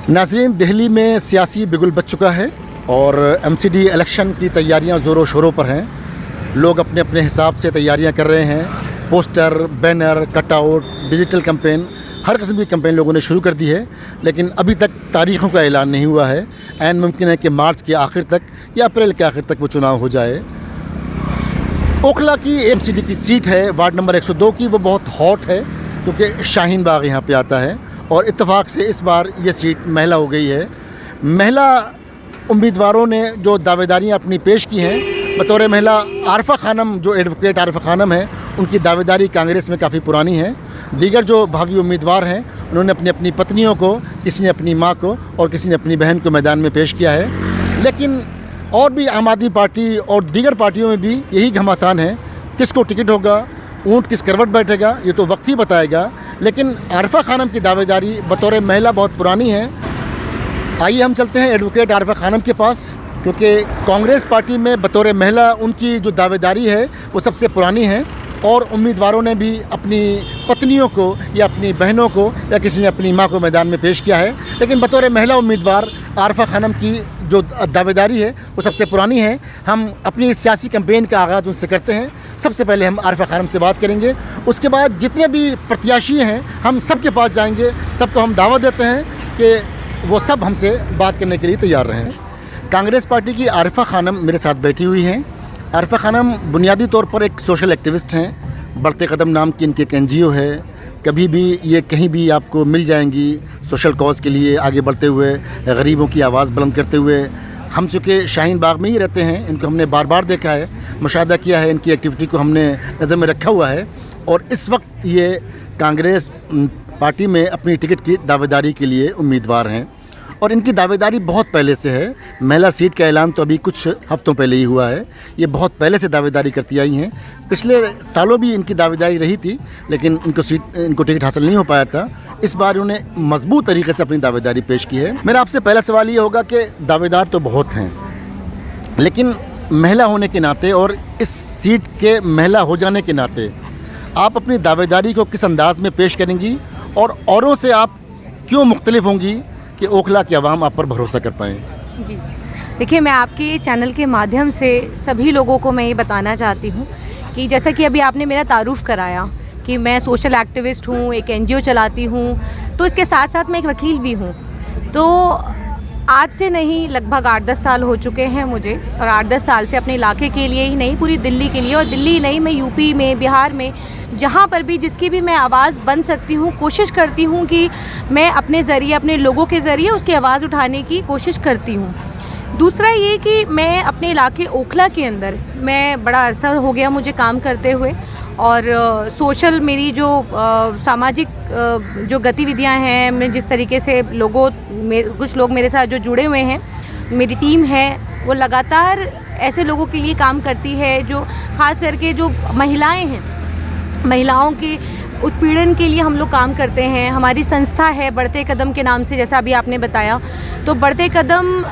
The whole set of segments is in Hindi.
नाज़रीन, दिल्ली में सियासी बिगुल बच चुका है और एमसीडी इलेक्शन की तैयारियां ज़ोरों शोरों पर हैं। लोग अपने अपने हिसाब से तैयारियां कर रहे हैं। Poster, banner, cutout, digital campaign, हर किस्म की कैंपेन लोगों ने शुरू कर दी है, लेकिन अभी तक तारीख़ों का ऐलान नहीं हुआ है। ऐन मुमकिन है कि मार्च के आखिर तक या अप्रैल के आखिर तक वो चुनाव हो जाए। ओखला की एमसीडी की सीट है वार्ड नंबर 102 की, वो बहुत हॉट है क्योंकि शाहीन बाग यहाँ पे आता है और इत्तेफाक से इस बार ये सीट महिला हो गई है। महिला उम्मीदवारों ने जो दावेदारियाँ अपनी पेश की हैं, बतौर महिला आरफा खानम, जो एडवोकेट आरफा खानम है, उनकी दावेदारी कांग्रेस में काफ़ी पुरानी है। दीगर जो भावी उम्मीदवार हैं, उन्होंने अपनी अपनी पत्नियों को, किसी ने अपनी माँ को और किसी ने अपनी बहन को मैदान में पेश किया है। लेकिन और भी आम आदमी पार्टी और दीगर पार्टियों में भी यही घमासान है, किसको टिकट होगा, ऊँट किस करवट बैठेगा, ये तो वक्त ही बताएगा। लेकिन आरफा खानम की दावेदारी बतौर महिला बहुत पुरानी है। आइए हम चलते हैं एडवोकेट आरफा खानम के पास, क्योंकि कांग्रेस पार्टी में बतौर महिला उनकी जो दावेदारी है वो सबसे पुरानी है और उम्मीदवारों ने भी अपनी पत्नियों को या अपनी बहनों को या किसी ने अपनी माँ को मैदान में पेश किया है। लेकिन बतौर महिला उम्मीदवार आरफा खानम की जो दावेदारी है वो सबसे पुरानी है। हम अपनी सियासी कैंपेन का आगाज़ उनसे करते हैं। सबसे पहले हम आरफा खानम से बात करेंगे, उसके बाद जितने भी प्रत्याशी हैं हम सब के पास जाएंगे। सबको हम दावत देते हैं कि वो सब हमसे बात करने के लिए तैयार रहें। कांग्रेस पार्टी की आरफा खानम मेरे साथ बैठी हुई हैं। आरफा खानम बुनियादी तौर पर एक सोशल एक्टिविस्ट हैं। बढ़ते कदम नाम की इनकी एक NGO है। कभी भी ये कहीं भी आपको मिल जाएंगी सोशल कॉज़ के लिए आगे बढ़ते हुए, गरीबों की आवाज़ बुलंद करते हुए। हम चूँकि शाहीन बाग में ही रहते हैं, इनको हमने बार बार देखा है, मुशाहिदा किया है, इनकी एक्टिविटी को हमने नज़र में रखा हुआ है और इस वक्त ये कांग्रेस पार्टी में अपनी टिकट की दावेदारी के लिए उम्मीदवार हैं और इनकी दावेदारी बहुत पहले से है। महिला सीट का ऐलान तो अभी कुछ हफ्तों पहले ही हुआ है। ये बहुत पहले से दावेदारी करती आई हैं। पिछले सालों भी इनकी दावेदारी रही थी, लेकिन इनको टिकट हासिल नहीं हो पाया था। इस बार उन्हें मजबूत तरीके से अपनी दावेदारी पेश की है। मेरा आपसे पहला सवाल ये होगा कि दावेदार तो बहुत हैं, लेकिन महिला होने के नाते और इस सीट के महिला हो जाने के नाते आप अपनी दावेदारी को किस अंदाज में पेश करेंगी और औरों से आप क्यों मुख्तलिफ होंगी कि ओखला की आवाम आप पर भरोसा कर पाएँ? जी देखिए, मैं आपके चैनल के माध्यम से सभी लोगों को मैं ये बताना चाहती हूँ कि जैसा कि अभी आपने मेरा तारुफ़ कराया कि मैं सोशल एक्टिविस्ट हूँ, एक NGO चलाती हूँ, तो इसके साथ साथ मैं एक वकील भी हूँ। तो आज से नहीं, लगभग 8-10 साल हो चुके हैं मुझे, और 8-10 साल से अपने इलाके के लिए ही नहीं, पूरी दिल्ली के लिए, और दिल्ली ही नहीं, मैं यूपी में, बिहार में, जहाँ पर भी जिसकी भी मैं आवाज़ बन सकती हूँ, कोशिश करती हूँ कि मैं अपने ज़रिए, अपने लोगों के ज़रिए उसकी आवाज़ उठाने की कोशिश करती हूँ। दूसरा ये कि मैं अपने इलाके ओखला के अंदर, मैं बड़ा अरसा हो गया मुझे काम करते हुए, और सोशल मेरी जो सामाजिक जो गतिविधियां हैं, मैं जिस तरीके से कुछ लोग मेरे साथ जो जुड़े हुए हैं, मेरी टीम है, वो लगातार ऐसे लोगों के लिए काम करती है जो ख़ास करके जो महिलाएं हैं, महिलाओं के उत्पीड़न के लिए हम लोग काम करते हैं। हमारी संस्था है बढ़ते कदम के नाम से, जैसा अभी आपने बताया, तो बढ़ते कदम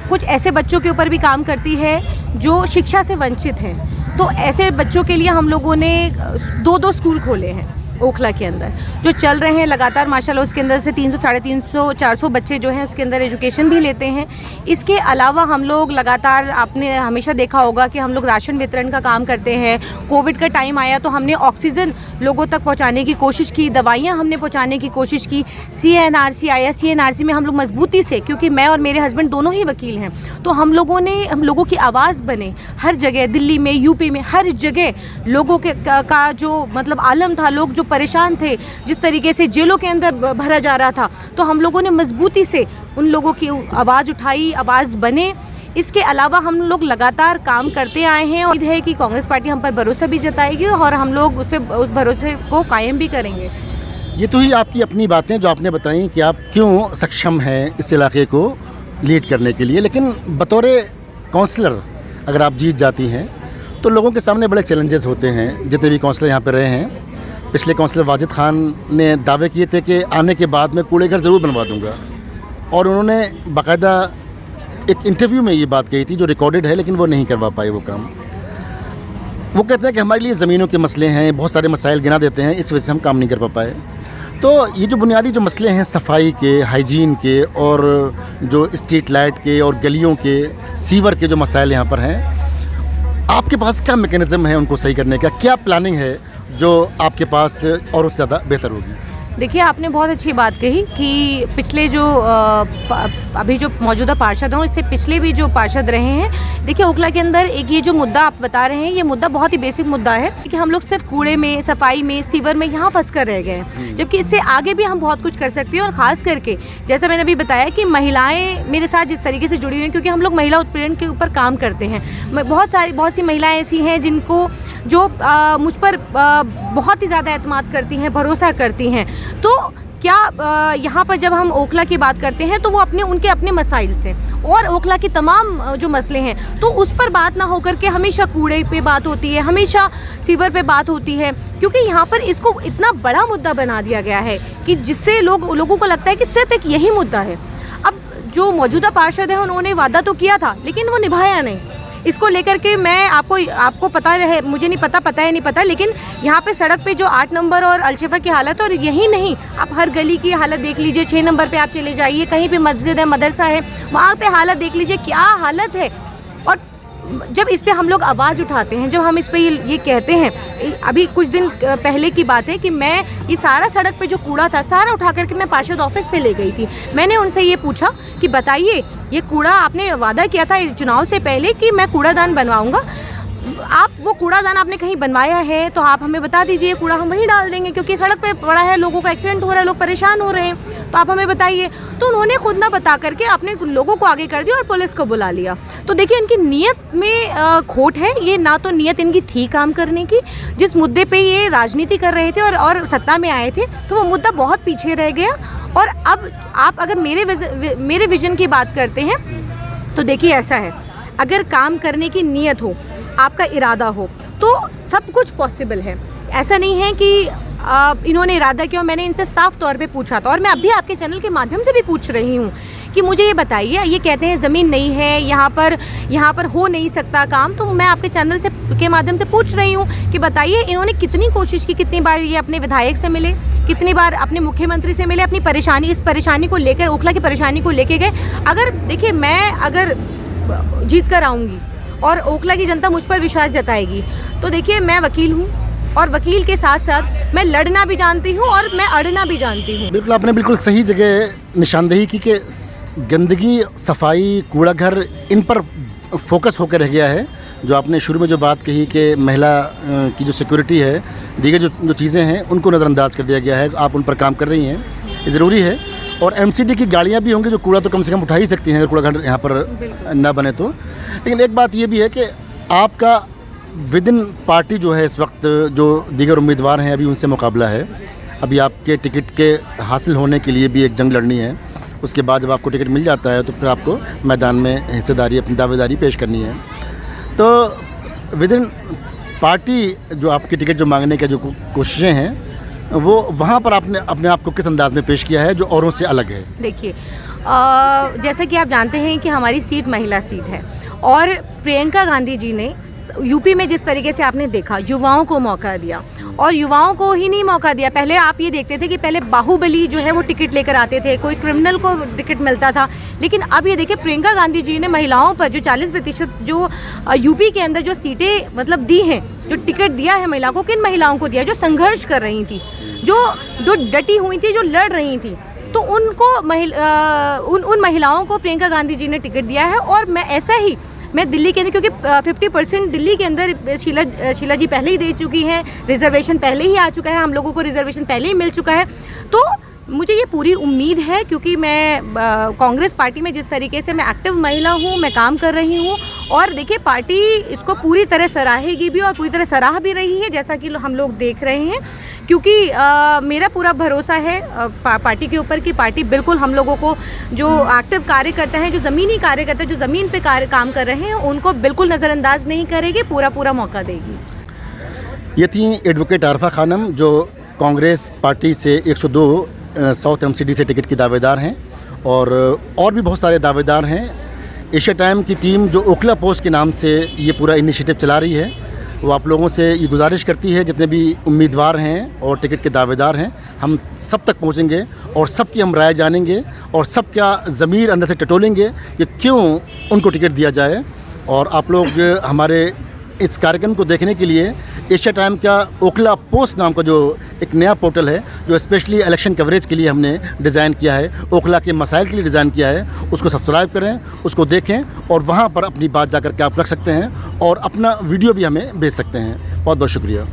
कुछ ऐसे बच्चों के ऊपर भी काम करती है जो शिक्षा से वंचित हैं। तो ऐसे बच्चों के लिए हम लोगों ने 2 स्कूल खोले हैं ओखला के अंदर, जो चल रहे हैं लगातार माशाल्लाह। उसके अंदर से 300, 350, 400 बच्चे जो हैं उसके अंदर एजुकेशन भी लेते हैं। इसके अलावा हम लोग लगातार, आपने हमेशा देखा होगा कि हम लोग राशन वितरण का काम करते हैं। कोविड का टाइम आया तो हमने ऑक्सीजन लोगों तक पहुंचाने की कोशिश की, दवाइयां हमने पहुंचाने की कोशिश की। CNRC आया, CNRC में हम लोग मजबूती से, क्योंकि मैं और मेरे हस्बैंड दोनों ही वकील हैं, तो हम लोगों की आवाज़ बने हर जगह, दिल्ली में, यूपी में, हर जगह लोगों के का जो मतलब आलम था, लोग जो परेशान थे, जिस तरीके से जेलों के अंदर भरा जा रहा था, तो हम लोगों ने मजबूती से उन लोगों की आवाज़ उठाई, आवाज़ बने। इसके अलावा हम लोग लगातार काम करते आए हैं और उम्मीद है कि कांग्रेस पार्टी हम पर भरोसा भी जताएगी और हम लोग उस भरोसे को कायम भी करेंगे। ये तो ही आपकी अपनी बातें जो आपने बताई कि आप क्यों सक्षम हैं इस इलाके को लीड करने के लिए, लेकिन बतौर काउंसलर अगर आप जीत जाती हैं तो लोगों के सामने बड़े चैलेंजेस होते हैं। जितने भी काउंसलर यहाँ पर रहे हैं, पिछले काउंसलर वाजिद खान ने दावे किए थे कि आने के बाद मैं कूड़े घर ज़रूर बनवा दूँगा, और उन्होंने बाकायदा एक इंटरव्यू में ये बात कही थी जो रिकॉर्डेड है, लेकिन वो नहीं करवा पाए वो काम। वो कहते हैं कि हमारे लिए ज़मीनों के मसले हैं, बहुत सारे मसाइल गिना देते हैं, इस वजह से हम काम नहीं कर पाए। तो ये जो बुनियादी जो मसले हैं सफाई के, हाइजीन के और जो स्ट्रीट लाइट के और गलियों के, सीवर के जो मसाइल यहाँ पर हैं, आपके पास क्या मैकेनिज़्म है उनको सही करने का? क्या प्लानिंग है जो आपके पास और उससे ज़्यादा बेहतर होगी? देखिए, आपने बहुत अच्छी बात कही कि पिछले जो अभी जो मौजूदा पार्षद हैं, इससे पिछले भी जो पार्षद रहे हैं, देखिए ओखला के अंदर एक ये जो मुद्दा आप बता रहे हैं, ये मुद्दा बहुत ही बेसिक मुद्दा है कि हम लोग सिर्फ कूड़े में, सफाई में, सीवर में यहाँ फंस कर रह गए हैं, जबकि इससे आगे भी हम बहुत कुछ कर सकते हैं। और ख़ास करके जैसा मैंने अभी बताया कि महिलाएँ मेरे साथ जिस तरीके से जुड़ी हुई हैं, क्योंकि हम लोग महिला उत्पीड़न के ऊपर काम करते हैं, बहुत सी महिलाएँ ऐसी हैं जिनको जो मुझ पर बहुत ही ज़्यादा एतमाद करती हैं, भरोसा करती हैं। तो क्या यहाँ पर जब हम ओखला की बात करते हैं तो वो उनके अपने मसाइल से और ओखला के तमाम जो मसले हैं तो उस पर बात ना होकर के हमेशा कूड़े पे बात होती है, हमेशा सीवर पे बात होती है, क्योंकि यहाँ पर इसको इतना बड़ा मुद्दा बना दिया गया है कि जिससे लोगों को लगता है कि सिर्फ एक यही मुद्दा है। अब जो मौजूदा पार्षद है उन्होंने वादा तो किया था लेकिन वो निभाया नहीं। इसको लेकर के मैं आपको पता है, मुझे नहीं पता है नहीं पता, लेकिन यहाँ पे सड़क पे जो 8 नंबर और अलशिफा की हालत है, और यही नहीं, आप हर गली की हालत देख लीजिए, 6 नंबर पे आप चले जाइए, कहीं पे मस्जिद है, मदरसा है, वहाँ पे हालत देख लीजिए क्या हालत है। और जब इस पे हम लोग आवाज़ उठाते हैं, जब हम इस पे ये कहते हैं, अभी कुछ दिन पहले की बात है कि मैं ये सारा सड़क पे जो कूड़ा था सारा उठा करके मैं पार्षद ऑफिस पे ले गई थी। मैंने उनसे ये पूछा कि बताइए, ये कूड़ा आपने वादा किया था चुनाव से पहले कि मैं कूड़ादान बनवाऊंगा, आप वो कूड़ादान आपने कहीं बनवाया है तो आप हमें बता दीजिए, कूड़ा हम वहीं डाल देंगे, क्योंकि सड़क पे पड़ा है, लोगों का एक्सीडेंट हो रहा है, लोग परेशान हो रहे हैं, तो आप हमें बताइए। तो उन्होंने खुद ना बता करके अपने लोगों को आगे कर दिया और पुलिस को बुला लिया। तो देखिए, इनकी नीयत में खोट है। ये ना तो नीयत इनकी थी काम करने की, जिस मुद्दे पे ये राजनीति कर रहे थे और सत्ता में आए थे, तो वो मुद्दा बहुत पीछे रह गया। और अब आप अगर मेरे विजन की बात करते हैं तो देखिए ऐसा है, अगर काम करने की नीयत हो, आपका इरादा हो, तो सब कुछ पॉसिबल है। ऐसा नहीं है कि इन्होंने इरादा किया। मैंने इनसे साफ तौर पे पूछा था और मैं अभी आपके चैनल के माध्यम से भी पूछ रही हूँ कि मुझे ये बताइए, ये कहते हैं ज़मीन नहीं है यहाँ पर हो नहीं सकता काम, तो मैं आपके चैनल के माध्यम से पूछ रही हूँ कि बताइए इन्होंने कितनी कोशिश की, कितनी बार ये अपने विधायक से मिले, कितनी बार अपने मुख्यमंत्री से मिले, अपनी इस परेशानी को लेकर, ओखला की परेशानी को लेके गए। अगर देखिए, मैं अगर जीत कर आऊँगी और ओखला की जनता मुझ पर विश्वास जताएगी, तो देखिए मैं वकील हूँ और वकील के साथ साथ मैं लड़ना भी जानती हूँ और मैं अड़ना भी जानती हूँ। बिल्कुल, आपने बिल्कुल सही जगह निशानदेही की कि गंदगी, सफाई, कूड़ा घर, इन पर फोकस होकर रह गया है। जो आपने शुरू में जो बात कही कि महिला की जो सिक्योरिटी है, दीगर जो चीज़ें हैं, उनको नज़रअंदाज कर दिया गया है। आप उन पर काम कर रही हैं, ये ज़रूरी है। और एमसीडी की गाड़ियाँ भी होंगी जो कूड़ा तो कम से कम उठा ही सकती हैं अगर कूड़ा घर यहाँ पर ना बने तो। लेकिन एक बात ये भी है कि आपका विद इन पार्टी जो है इस वक्त जो दीगर उम्मीदवार हैं, अभी उनसे मुकाबला है। अभी आपके टिकट के हासिल होने के लिए भी एक जंग लड़नी है। उसके बाद जब आपको टिकट मिल जाता है तो फिर आपको मैदान में हिस्सेदारी, अपनी दावेदारी पेश करनी है। तो विद इन पार्टी जो आपकी टिकट जो मांगने की जो कोशिशें हैं, वो वहाँ पर आपने अपने आप को किस अंदाज में पेश किया है जो औरों से अलग है? देखिए, जैसा कि आप जानते हैं कि हमारी सीट महिला सीट है और प्रियंका गांधी जी ने यूपी में जिस तरीके से आपने देखा, युवाओं को मौका दिया, और युवाओं को ही नहीं मौका दिया। पहले आप ये देखते थे कि पहले बाहुबली जो है वो टिकट लेकर आते थे, कोई क्रिमिनल को टिकट मिलता था, लेकिन अब ये देखिए प्रियंका गांधी जी ने महिलाओं पर जो 40% जो यूपी के अंदर जो सीटें मतलब दी हैं, जो टिकट दिया है महिला को, किन महिलाओं को दिया? जो संघर्ष कर रही थी, जो डटी हुई थी, जो लड़ रही थी, तो उनको उन महिलाओं को प्रियंका गांधी जी ने टिकट दिया है। और मैं दिल्ली के अंदर, क्योंकि 50% दिल्ली के अंदर शीला जी पहले ही दे चुकी हैं, रिजर्वेशन पहले ही आ चुका है, हम लोगों को रिजर्वेशन पहले ही मिल चुका है। तो मुझे ये पूरी उम्मीद है, क्योंकि मैं कांग्रेस पार्टी में जिस तरीके से मैं एक्टिव महिला हूँ, मैं काम कर रही हूँ, और देखिए पार्टी इसको पूरी तरह सराहेगी भी और पूरी तरह सराह भी रही है, जैसा कि हम लोग देख रहे हैं। क्योंकि मेरा पूरा भरोसा है पार्टी के ऊपर कि पार्टी बिल्कुल हम लोगों को, जो एक्टिव कार्यकर्ता हैं, जो ज़मीनी कार्यकर्ता, जो ज़मीन पे काम कर रहे हैं, उनको बिल्कुल नज़रअंदाज नहीं करेगी, पूरा मौका देगी। ये थी एडवोकेट आरफा खानम, जो कांग्रेस पार्टी से 102 साउथ एमसीडी से टिकट की दावेदार हैं, और भी बहुत सारे दावेदार हैं। एशिया टाइम की टीम जो ओखला पोस्ट के नाम से ये पूरा इनिशिएटिव चला रही है, वो आप लोगों से ये गुजारिश करती है, जितने भी उम्मीदवार हैं और टिकट के दावेदार हैं, हम सब तक पहुंचेंगे और सबकी हम राय जानेंगे और सबका ज़मीर अंदर से टटोलेंगे कि क्यों उनको टिकट दिया जाए। और आप लोग हमारे इस कार्यक्रम को देखने के लिए एशिया टाइम का ओखला पोस्ट नाम का जो एक नया पोर्टल है, जो स्पेशली इलेक्शन कवरेज के लिए हमने डिज़ाइन किया है, ओखला के मसाइल के लिए डिज़ाइन किया है, उसको सब्सक्राइब करें, उसको देखें और वहाँ पर अपनी बात जा कर के आप रख सकते हैं और अपना वीडियो भी हमें भेज सकते हैं। बहुत बहुत शुक्रिया।